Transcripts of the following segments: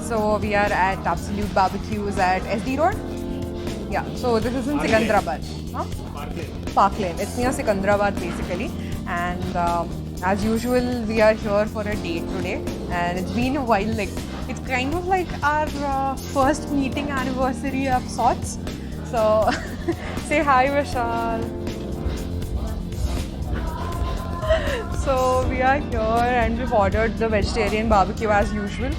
So we are at Absolute Barbecues at SD Road. Yeah, so this is in Sikandrabad. Huh? Park Lane. It's near Sikandrabad basically. And as usual, we are here for a date today. And it's been a while, like, it's kind of like our first meeting anniversary of sorts. So, say hi, Vishal. So we are here and we've ordered the vegetarian barbecue as usual.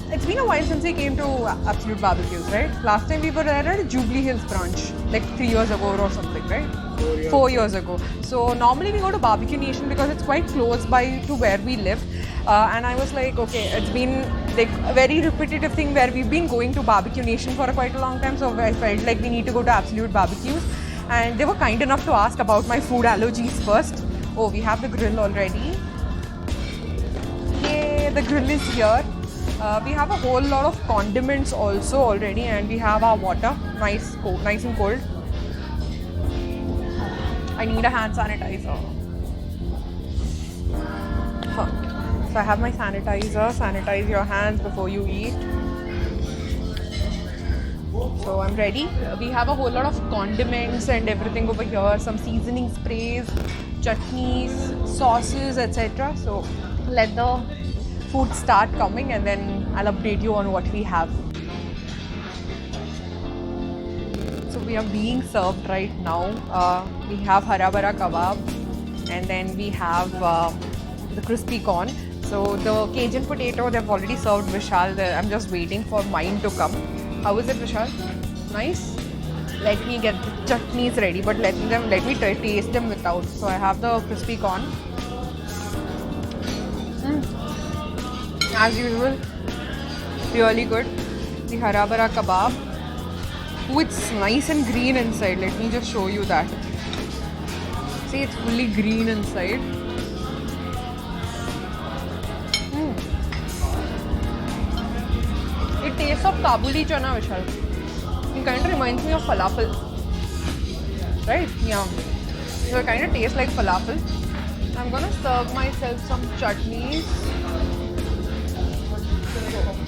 It's been a while since we came to Absolute Barbecues, right? Last time we were there at Jubilee Hills branch, like 3 years ago or something, right? 4 years ago. So normally we go to Barbecue Nation because it's quite close by to where we live. And I was like, okay, it's been like a very repetitive thing where we've been going to Barbecue Nation for quite a long time. So I felt like we need to go to Absolute Barbecues. And they were kind enough to ask about my food allergies first. Oh, we have the grill already. Yay, the grill is here. We have a whole lot of condiments also already, and we have our water, nice and cold. I need a hand sanitizer. So I have my sanitizer. Sanitize your hands before you eat. So I'm ready. We have a whole lot of condiments and everything over here. Some seasoning sprays, chutneys, sauces, etc. So let the food start coming and then I'll update you on what we have. So we are being served right now. We have hara bara kebab and then we have the crispy corn. So the Cajun potato they've already served Vishal. I'm just waiting for mine to come. How is it, Vishal? Nice? Let me get the chutneys ready, but let me taste them without. So I have the crispy corn. As usual, really good. The hara bara kebab. Oh, it's nice and green inside. Let me just show you that. See, it's fully green inside. It tastes of Kabuli chana, Vishal. It kind of reminds me of falafel. Right? Yeah. So it kind of tastes like falafel. I'm gonna serve myself some chutneys.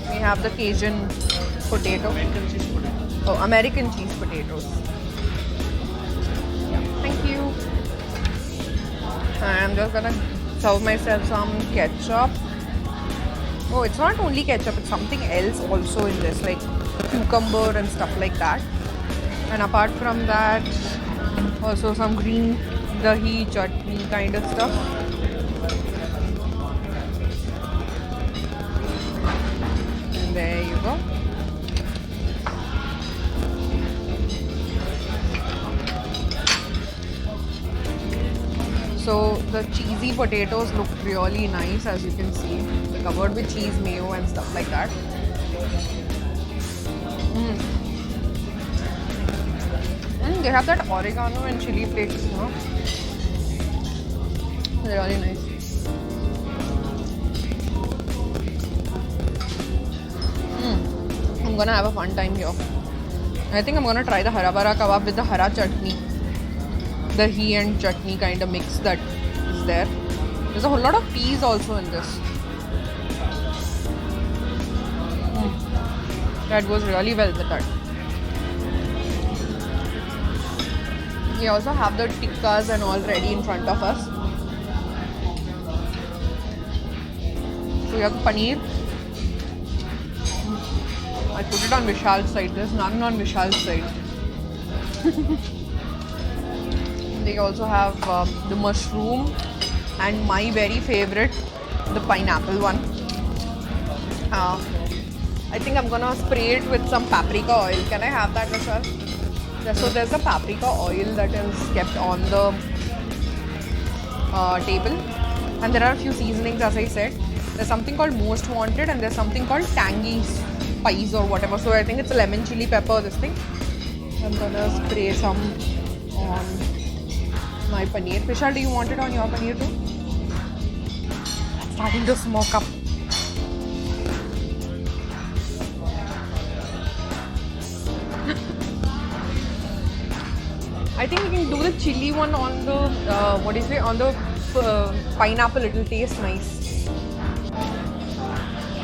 We have the Cajun potato. American cheese potato. Oh, American cheese potatoes. Yeah, thank you. I'm just gonna serve myself some ketchup. Oh, it's not only ketchup, it's something else also in this, like cucumber and stuff like that. And apart from that, also some green dahi chutney kind of stuff. And there you go. So the cheesy potatoes look really nice, as you can see. They're covered with cheese, mayo and stuff like that. And they have that oregano and chili flakes, you know. They're really nice. I'm gonna have a fun time here. I think I'm gonna try the hara bara kebab with the hara chutney. The dahi and chutney kind of mix that is there. There's a whole lot of peas also in this. That goes really well with that. We also have the tikkas and all ready in front of us. So we have paneer. I put it on Vishal's side. There's none on Vishal's side. They also have the mushroom and my very favorite, the pineapple one. I think I'm gonna spray it with some paprika oil. Can I have that, Vishal? So there's a paprika oil that is kept on the table, and there are a few seasonings, as I said. There's something called Most Wanted and there's something called Tangy Spice or whatever. So I think it's a lemon chili pepper, this thing. I'm gonna spray some on my paneer. Vishal, do you want it on your paneer too? It's starting to smoke up. I think we can do the chili one on the, on the pineapple. It will taste nice.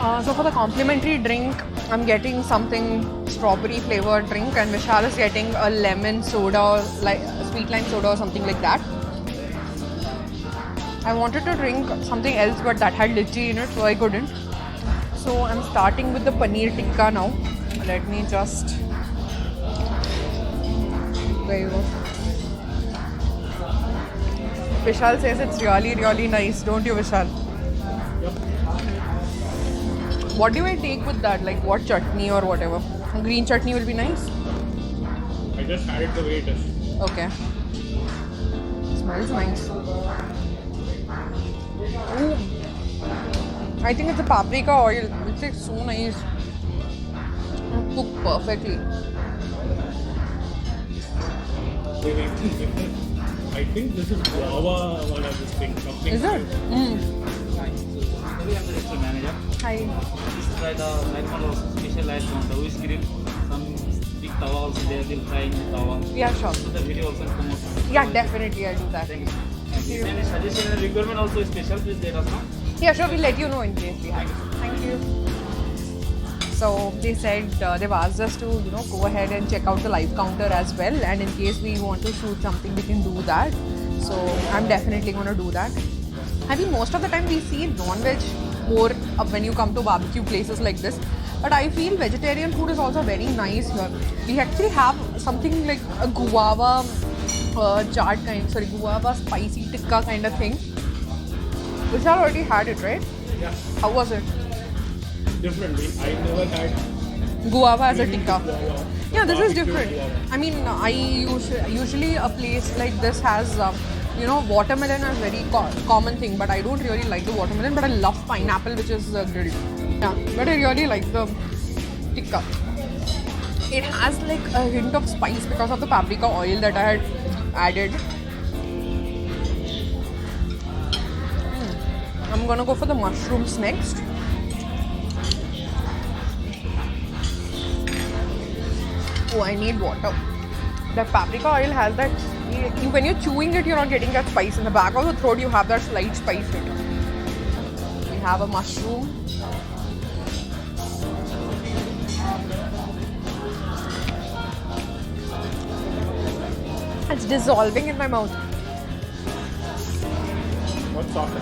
So for the complimentary drink, I'm getting something strawberry flavored drink, and Vishal is getting a lemon soda or like a sweet lime soda or something like that. I wanted to drink something else, but that had lychee in it, so I couldn't. So I'm starting with the paneer tikka now. Let me just. There you go. Vishal says it's really nice, don't you, Vishal? What do I take with that? Like what chutney or whatever? Green chutney will be nice. I just had it the way it is. Okay. Smells nice. Ooh. I think it's a paprika oil. It's like so nice. Cooked perfectly. I think this is guava one of this thing. Something. Is it? Hi. So, we are the restaurant manager. Hi. This is like the light one also specialized on the whisk cream. Some big tawa also there. They'll fry in the tawa. Yeah, sure. So the video also come out. Yeah, definitely I'll do that. Thank you. Thank you. Any suggestion and requirement also is special. Please let us know. Yeah, sure, we'll let you know in case we have. Thank you. So they said they've asked us to, go ahead and check out the live counter as well, and in case we want to shoot something, we can do that. So I'm definitely going to do that. I mean, most of the time we see non-veg more when you come to barbecue places like this, but I feel vegetarian food is also very nice here. We actually have something like a guava guava spicy tikka kind of thing. Vishal already had it, right? Yeah. How was it? Differently. I never had Guava as a tikka. guava. Yeah, this is Barbecue different. guava. I mean, usually a place like this has, watermelon is a very common thing, but I don't really like the watermelon, but I love pineapple, which is grilled. Yeah, but I really like the tikka. It has like a hint of spice because of the paprika oil that I had added. I'm gonna go for the mushrooms next. Oh, I need water. The paprika oil has that, when you're chewing it, you're not getting that spice. In the back of the throat, you have that slight spice hit. We have a mushroom. It's dissolving in my mouth. What's softer?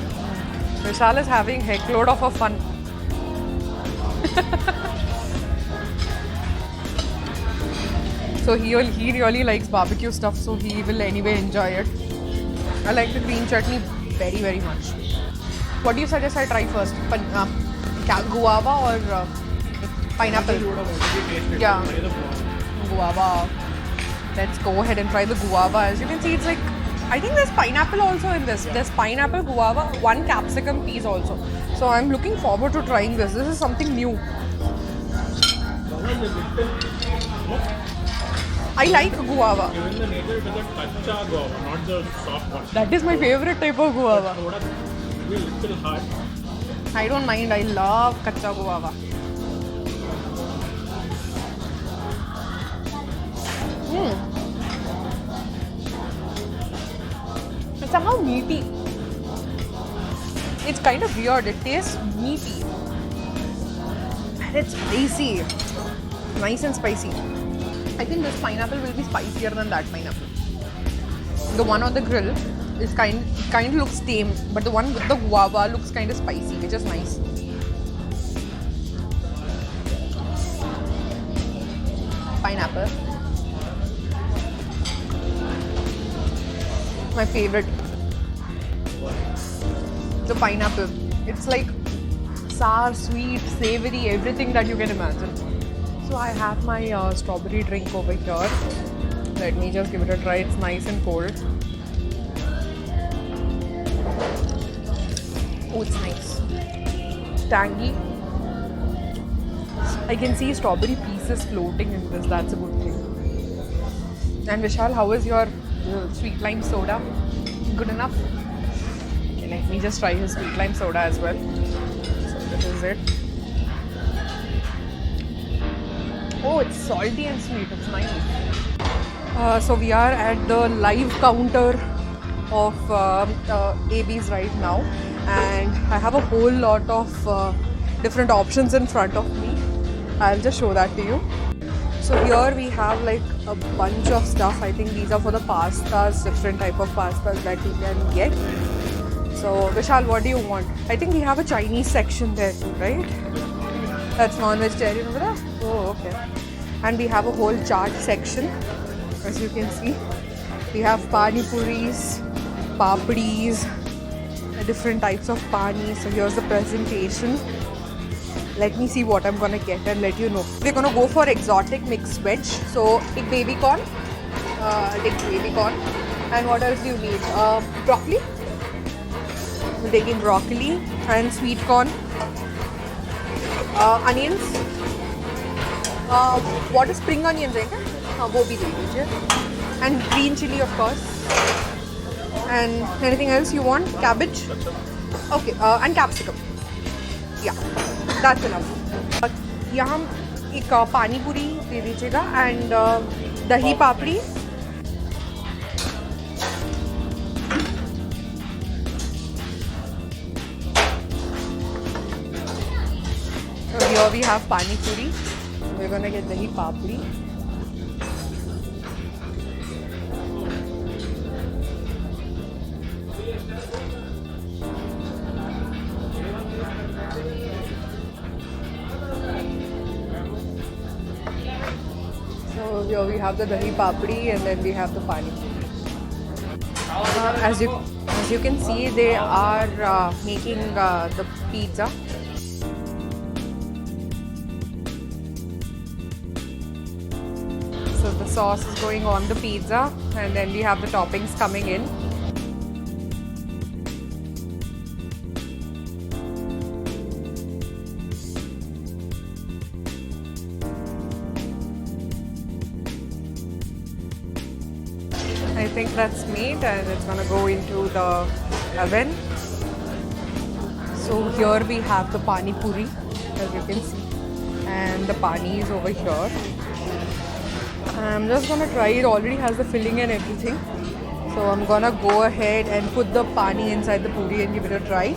Vishal is having heckload of a fun. So he really likes barbecue stuff, so he will anyway enjoy it. I like the green chutney very much. What do you suggest I try first? Guava or pineapple? You would have already tasted. Yeah. Try the guava. Guava. Let's go ahead and try the guava. As you can see, it's like, I think there's pineapple also in this. There's pineapple, guava, one capsicum piece also. So I'm looking forward to trying this. This is something new. Guava is a little. I like guava. Given the nature, it is a kacha guava, not the soft one. That is my favorite type of guava. Thoda maybe a little hard. I don't mind. I love kacha guava. It's somehow meaty. It's kind of weird. It tastes meaty. And it's spicy. Nice and spicy. I think this pineapple will be spicier than that pineapple. The one on the grill is kind of looks tame, but the one with the guava looks kind of spicy, which is nice. Pineapple. My favorite. The pineapple. It's like sour, sweet, savory, everything that you can imagine. So I have my strawberry drink over here. Let me just give it a try. It's nice and cold. Oh, it's nice. Tangy. I can see strawberry pieces floating in this. That's a good thing. And Vishal, how is your sweet lime soda? Good enough? Okay, let me just try his sweet lime soda as well. So this is it. Oh, it's salty and sweet. It's nice. So we are at the live counter of AB's right now, and I have a whole lot of different options in front of me. I'll just show that to you. So here we have like a bunch of stuff. I think these are for the pastas, different type of pastas that you can get. So Vishal, what do you want? I think we have a Chinese section there too, right? That's non-vegetarian over there? Oh, okay. And we have a whole chaat section, as you can see. We have pani puris, papdis, different types of pani. So here's the presentation. Let me see what I'm gonna get and let you know. We're gonna go for exotic mixed veg. So take baby corn, and what else do you need? Broccoli. We're taking broccoli and sweet corn, onions. What is spring onions? हाँ वो भी दे दीजिए. And green chili of course. And anything else you want? Cabbage. Okay. And capsicum. Yeah. That's enough. यहाँ एक पानी पूरी दे दीजिएगा and दही पापड़ी. So here we have pani puri. We're gonna get dahi papdi. So here we have the dahi papdi and then we have the pani puri. As you can see, they are making the pizza. So the sauce is going on the pizza and then we have the toppings coming in. I think that's meat and it's gonna go into the oven. So here we have the pani puri, as you can see, and the pani is over here. I'm just gonna try it. Already has the filling and everything, so I'm gonna go ahead and put the pani inside the puri and give it a try.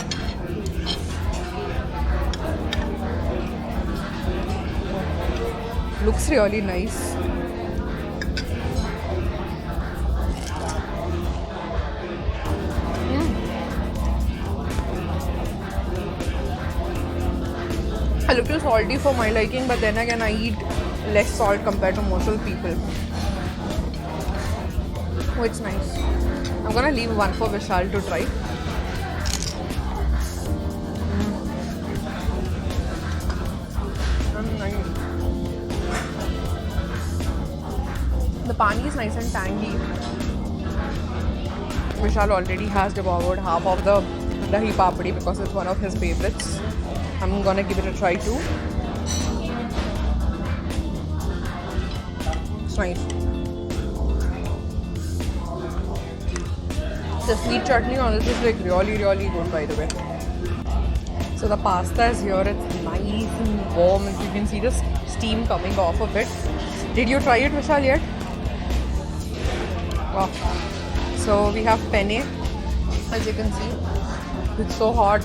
Looks really nice. A little salty for my liking, but then again I eat less salt compared to most of the people. Oh, it's nice. I'm gonna leave one for Vishal to try. Nice. The pani is nice and tangy. Vishal already has devoured half of the dahi papdi because it's one of his favorites. I'm gonna give it a try too. It's nice. The sweet chutney on this is like really good, by the way. So the pasta is here. It's nice and warm. As you can see the steam coming off of it. Did you try it, Vishal, yet? Wow. So we have penne. As you can see, it's so hot.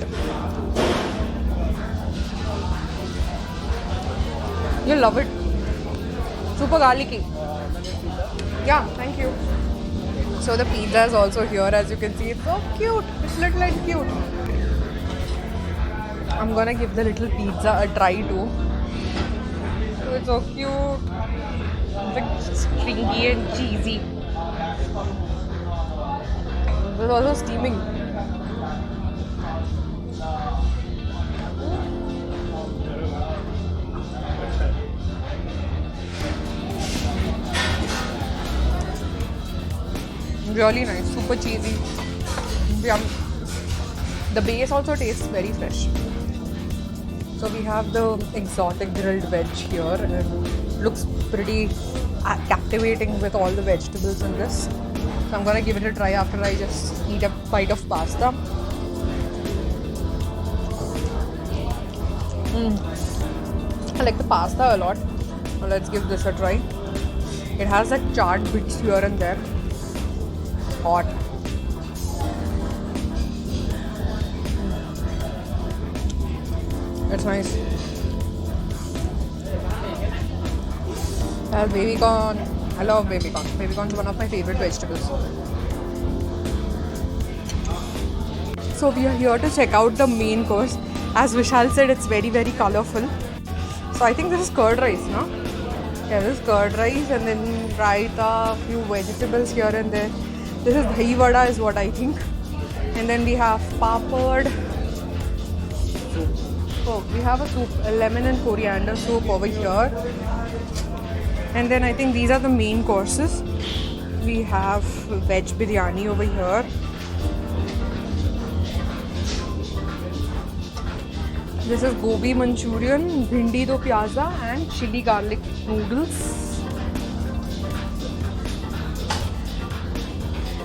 You'll love it. Super garlicky. Yeah, thank you. So the pizza is also here, as you can see. It's so cute. It's little and cute. I'm gonna give the little pizza a try too. Oh, it's so cute. It's like stringy and cheesy. It's also steaming. Really nice, super cheesy. Yum. The base also tastes very fresh. So we have the exotic grilled veg here and looks pretty captivating with all the vegetables in this. So I'm gonna give it a try after I just eat a bite of pasta. I like the pasta a lot. Now let's give this a try. It has like charred bits here and there. Hot. It's nice. Baby corn. I love baby corn. Baby corn is one of my favorite vegetables. So we are here to check out the main course. As Vishal said, it's very, very colorful. So I think this is curd rice, no? Yeah, this is curd rice and then raita, few vegetables here and there. This is dahi vada is what I think. And then we have papad. Oh, we have a soup, a lemon and coriander soup over here. And then I think these are the main courses. We have veg biryani over here. This is gobi manchurian, bhindi do pyaza and chili garlic noodles.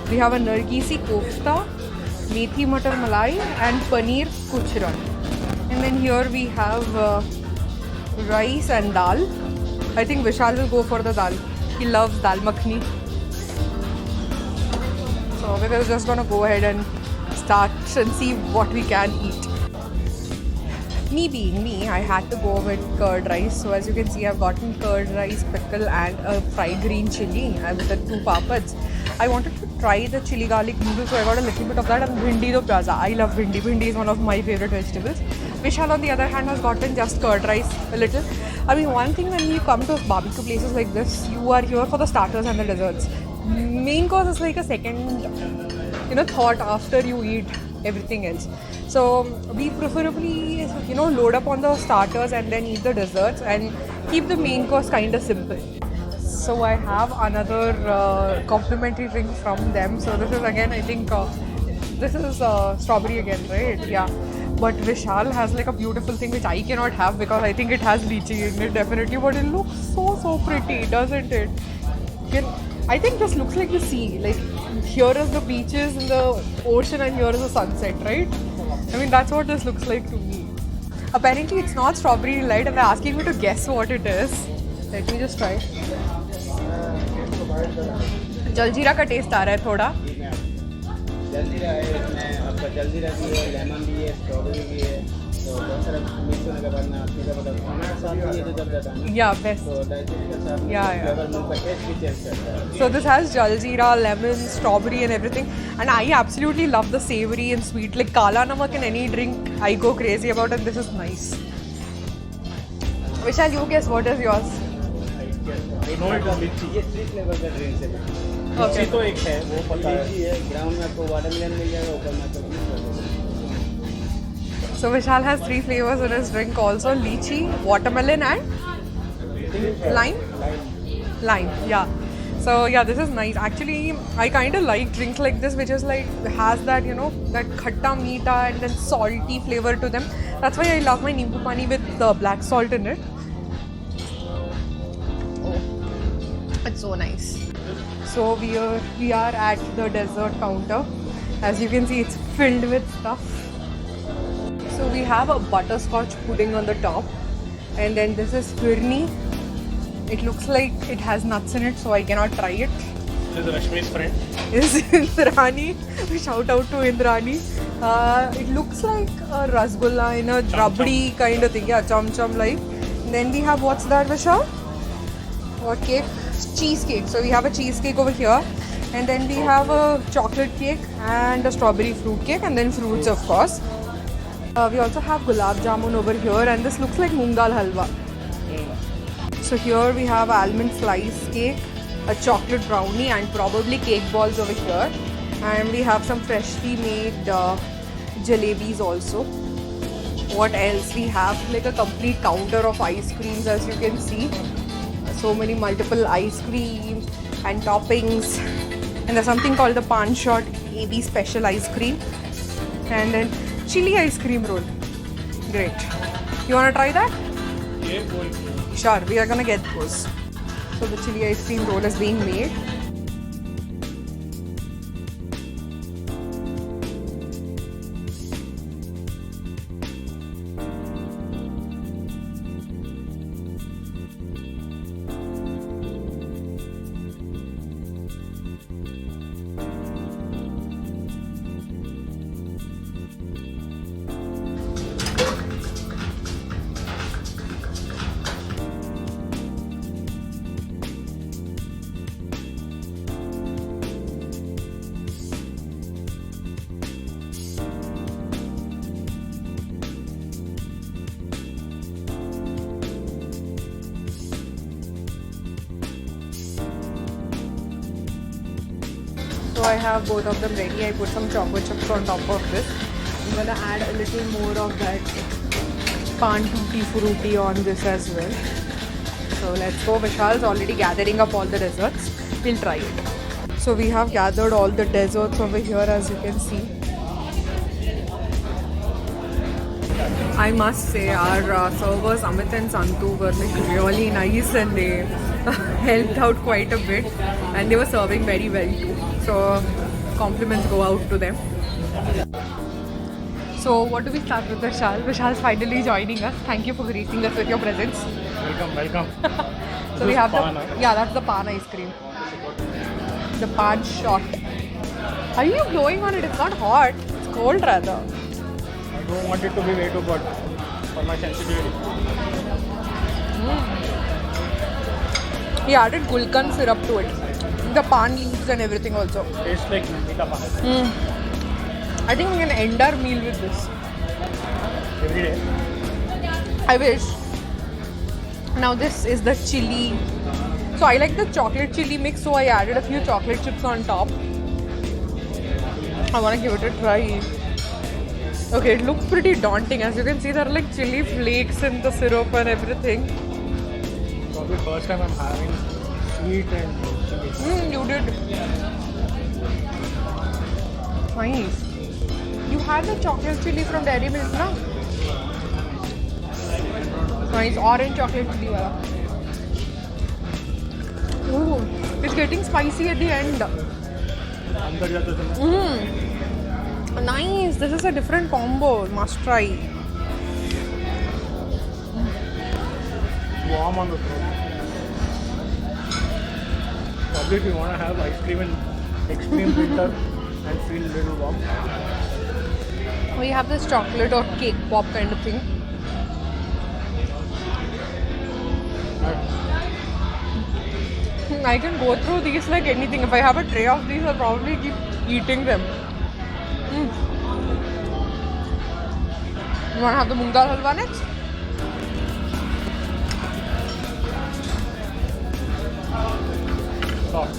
We have a nargisi kofta, methi matar malai and paneer kuchran. And then here we have rice and dal. I think Vishal will go for the dal. He loves dal makhani. So we're just gonna go ahead and start and see what we can eat. Me being me, I had to go with curd rice. So as you can see, I've gotten curd rice, pickle and a fried green chili with the 2 papads. I wanted to try the chili garlic noodles, so I got a little bit of that, and bhindi do pyaza. I love bhindi. Bhindi is one of my favorite vegetables. Vishal on the other hand has gotten just curd rice a little. I mean, one thing when you come to barbecue places like this, you are here for the starters and the desserts. Main course is like a second, thought after you eat everything else. So we preferably, load up on the starters and then eat the desserts and keep the main course kind of simple. So I have another complimentary drink from them. So this is again, I think, this is strawberry again, right? Yeah. But Vishal has like a beautiful thing which I cannot have because I think it has lychee in it definitely. But it looks so pretty, doesn't it? I think this looks like the sea. Like here is the beaches and the ocean and here is the sunset, right? I mean, that's what this looks like to me. Apparently it's not strawberry delight and they're asking me to guess what it is. Let me just try. Jaljeera का test आ रहा है थोड़ा. जलजीरा है, इसमें आपका जलजीरा भी है, lemon भी है, स्ट्रॉबेरी भी है. तो बहुत सारा मिक्स होने के बाद में आपको जब खाना के साथ ये तो जब जाता है ना. Yeah, best. तो डाइजेस्ट के साथ फ्लेवर मुंह का टेस्ट भी चेंज करता है. So this has jaljeera, lemon, strawberry and everything, and I absolutely love the savory and sweet. Like kala namak in any drink I go crazy about, and this is nice. Vishal, you guess what is yours? No it is lychee. ये 3 flavour का drink है. लिची तो एक है, वो पता है. लीची है, ग्राउंड में आपको वाटरमेलन मिल जाएगा, ऊपर में आपको So Vishal has 3 flavors in his drink also: lychee, watermelon, and lime. Lime, yeah. So yeah, this is nice. Actually, I kind of like drinks like this, which is like has that that khatta meeta and then salty flavor to them. That's why I love my nimbu pani with the black salt in it. Oh, it's so nice. So we are at the dessert counter. As you can see, it's filled with stuff. So we have a butterscotch pudding on the top, and then this is firni. It looks like it has nuts in it, so I cannot try it. This is Rashmi's friend. This is Indrani. Shout out to Indrani. It looks like a rasgulla in a rabdi kind of thing. Yeah, chum chum like. Then we have, what's that, Vishal? What cake? Cheesecake. So we have a cheesecake over here. And then we have a chocolate cake and a strawberry fruit cake, and then fruits, of course. We also have gulab jamun over here, and this looks like moong dal halwa. So here we have almond slice cake, a chocolate brownie, and probably cake balls over here. And we have some freshly made jalebis also. What else? We have like a complete counter of ice creams, as you can see. So many multiple ice creams and toppings. And there's something called the Pan Shot AB Special Ice Cream. And then chili ice cream roll. Great. You want to try that? ये कोई Sure, we are gonna get those. So the chili ice cream roll is being made. I have both of them ready. I put some choco chips on top of this. I'm gonna add a little more of that pan tutti frutti on this as well. So let's go. Vishal's already gathering up all the desserts. We'll try it. So we have gathered all the desserts over here, as you can see. I must say our servers Amit and Santu were like really nice, and they helped out quite a bit, and they were serving very well too. So compliments go out to them. So what do we start with, Vishal? Vishal's finally joining us. Thank you for gracing us with your presence. Welcome. So we have that's the pan ice cream. The pan shot. Are you blowing on it? It's not hot. It's cold rather. I don't want it to be way too hot for my sensitivity. He added gulkan syrup to it. The pan leaves and everything also. Tastes like Nandita Pan. I think we can end our meal with this. Every day. I wish. Now this is the chili. So I like the chocolate chili mix, so I added a few chocolate chips on top. I want to give it a try. Okay, it looks pretty daunting. As you can see, there are like chili flakes in the syrup and everything. Probably first time I'm having sweet and chili. You did. Nice. You had the chocolate chili from Dairy Milk, na? Nice, orange chocolate chili wala. Ooh, it's getting spicy at the end. अंदर जाते समय. Nice, this is a different combo. Must try. Warm on the throat. Probably if you want to have ice cream in extreme winter and feel a little warm. We have this chocolate or cake pop kind of thing. I can go through these like anything. If I have a tray of these, I'll probably keep eating them. You want to have the moong dal halwa next? Soft.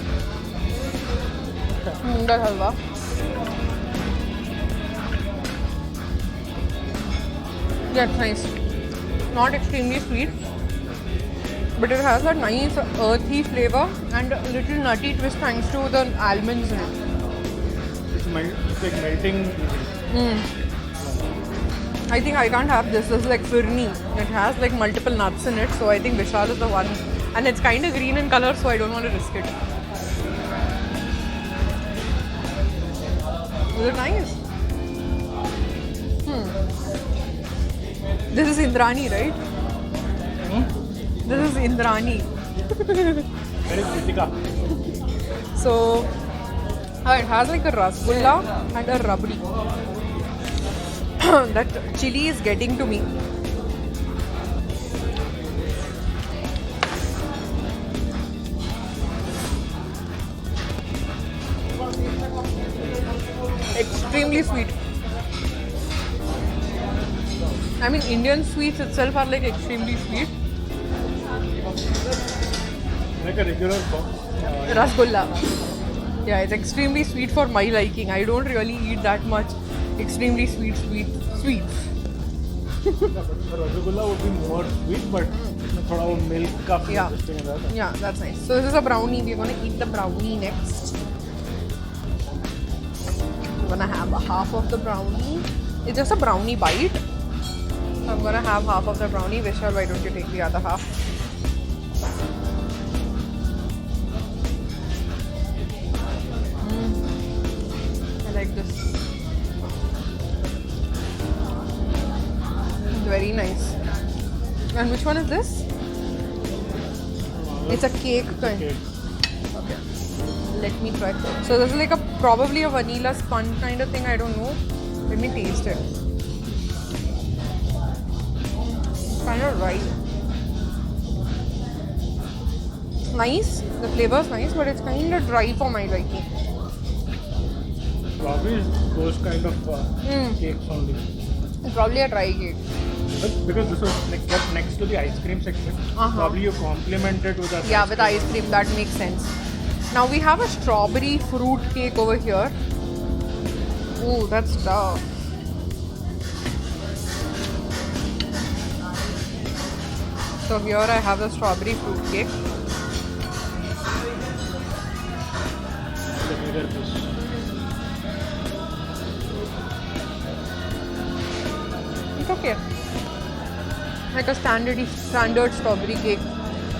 Moong dal halwa. That's nice. Not extremely sweet, but it has a nice earthy flavor and a little nutty twist thanks to the almonds in it. It's like melting. I think I can't have this. This is like firni. It has like multiple nuts in it, so I think Vishal is the one. And it's kind of green in color, so I don't want to risk it. Is it nice? This is Indrani, right? This is Indrani. Very kritika. So, it has like a rasgulla and a rabdi. That chili is getting to me. Extremely sweet. I mean, Indian sweets itself are like extremely sweet. Like a regular Rasgulla. Yeah, it's extremely sweet for my liking. I don't really eat that much extremely sweets. Rasgulla would be more sweet, but thoda wo milk ka Yeah. this thing is. Yeah, that's nice. So this is a brownie. We're gonna eat the brownie next. I'm gonna have a half of the brownie. It's just a brownie bite. So I'm gonna have half of the brownie. Vishal, why don't you take the other half? I like this. Very nice. And which one is this? It's a cake kind. Okay. Okay. Let me try. So this is like probably a vanilla sponge kind of thing. I don't know. Let me taste it. It's kind of right. It's nice. The flavor is nice, but it's kind of dry for my liking. Probably those kind of cakes only. It's probably a dry cake. But because this was like kept next to the ice cream section, probably you complemented with a Yeah, with ice cream, that makes sense. Now we have a strawberry fruit cake over here. Ooh, that's tough. So here I have the strawberry fruit cake. The bigger piece. It's okay. Like a standard strawberry cake.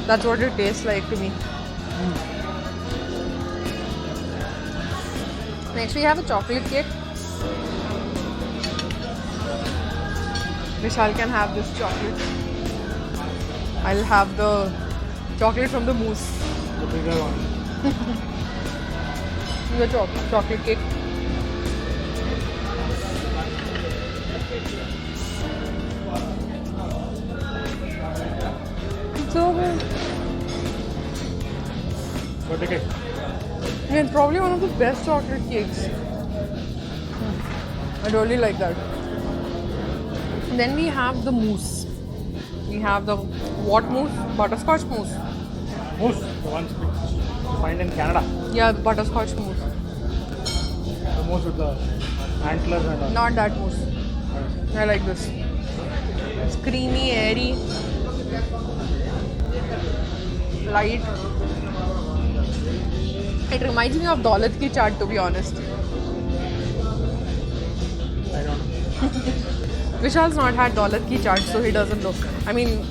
That's what it tastes like to me. Next we have a chocolate cake. Vishal can have this chocolate. I'll have the chocolate from the mousse. The bigger one. The chocolate cake. It's so good. But okay. Yeah, it's probably one of the best chocolate cakes. I really like that. And then we have the mousse. We have the what mousse? Butterscotch mousse. Mousse, the ones you find in Canada. Yeah, the butterscotch mousse. The mousse with the antlers and all. Not that mousse. I like this. It's creamy, airy, light. It reminds me of Daulat ki chaat, to be honest. I don't know. Vishal's not had Daulat ki chaat, so he doesn't know. I mean,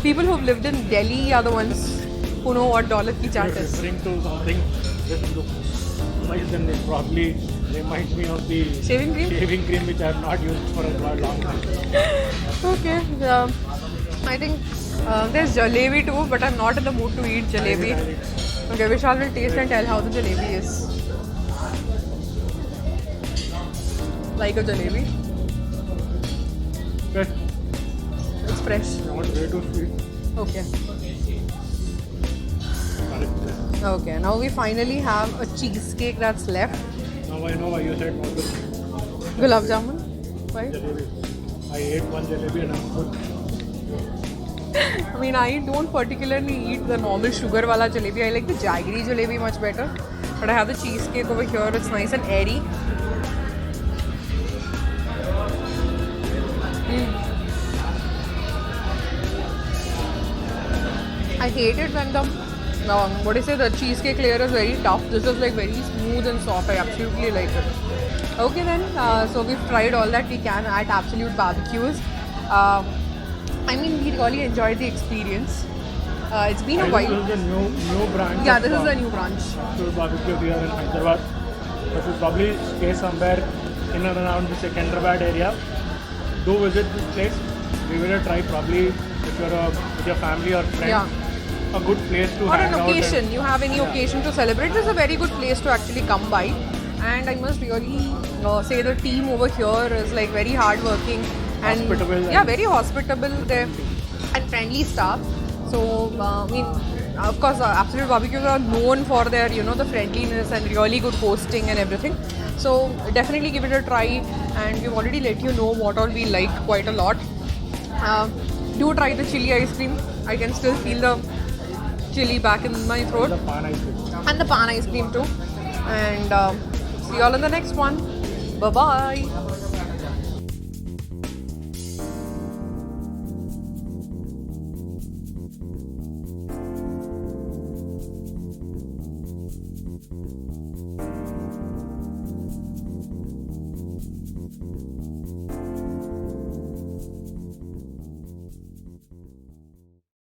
people who've lived in Delhi are the ones who know what Daulat ki chaat If is. referring to something just looks nice, then it probably reminds me of the Shaving cream? which I have not used for a long time. Okay, I think there's jalebi too, but I'm not in the mood to eat jalebi. Okay, Vishal will taste and tell how the jalebi is. Like a jalebi. Okay, It's fresh. not way too sweet. Okay. Correct. Okay, now we finally have a cheesecake that's left. Now I know why you said not to Gulab jamun. Why? jalebi. I ate one jalebi and I'm good. I mean, I don't particularly eat the normal sugar wala jalebi. I like the jaggery jalebi much better. But I have the cheesecake over here. It's nice and airy. I hate it when the what do you say, the cheesecake layer is very tough. This is like very smooth and soft. I absolutely like it. Okay then, so we've tried all that we can at Absolute Barbecues. I mean, we really enjoyed the experience. It's been a I while. think this is the new branch. Yeah, of, this is the new branch. Absolute Barbecue here in Hyderabad. But should probably stay somewhere in and around the Secunderabad area. Do visit this place. Give it a try. Probably if you're with your family or friends. Yeah. A good place to Or hang an out. occasion, you have any Yeah. occasion to celebrate, this is a very good place to actually come by. And I must really say the team over here is like very hardworking and Hospitable yeah, and- very hospitable there and friendly staff. So I mean, of course, Absolute Barbecues are known for their the friendliness and really good hosting and everything. So definitely give it a try, and we've already let you know what all we like quite a lot. Do try the chili ice cream. I can still feel the chili back in my throat. The pan ice cream. And the pan ice cream too. And see you all in the next one. Bye bye.